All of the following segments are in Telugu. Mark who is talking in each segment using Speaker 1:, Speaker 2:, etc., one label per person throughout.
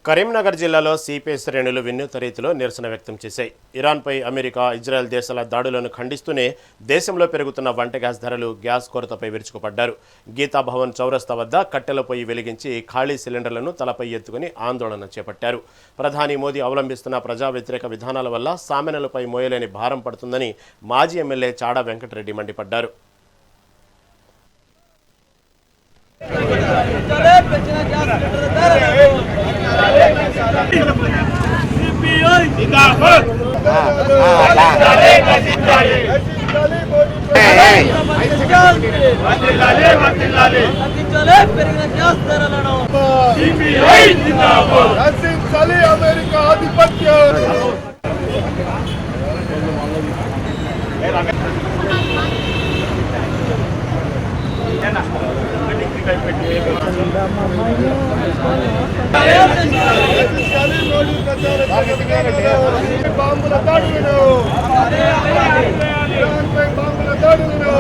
Speaker 1: కరీంనగర్ జిల్లాలో సిపిఐ శ్రేణులు వినూత్న రీతిలో నిరసన వ్యక్తం చేశాయి. ఇరాన్పై అమెరికా, ఇజ్రాయెల్ దేశాల దాడులను ఖండిస్తూనే దేశంలో పెరుగుతున్న వంట గ్యాస్ ధరలు, గ్యాస్ కొరతపై విరుచుకుపడ్డారు. గీతాభవన్ చౌరస్తా వద్ద కట్టెల పొయ్యి వెలిగించి ఖాళీ సిలిండర్లను తలపై ఎత్తుకుని ఆందోళన చేపట్టారు. ప్రధాని మోదీ అవలంబిస్తున్న ప్రజా వ్యతిరేక విధానాల వల్ల సామాన్యులపై మోయలేని భారం పడుతుందని మాజీ ఎమ్మెల్యే చాడా వెంకటరెడ్డి మండిపడ్డారు.
Speaker 2: అమెరికా ఆధిపత్యం బాంబుల దాడులను బాంబుల దాడులను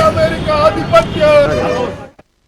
Speaker 2: అమెరికా ఆధిపత్యం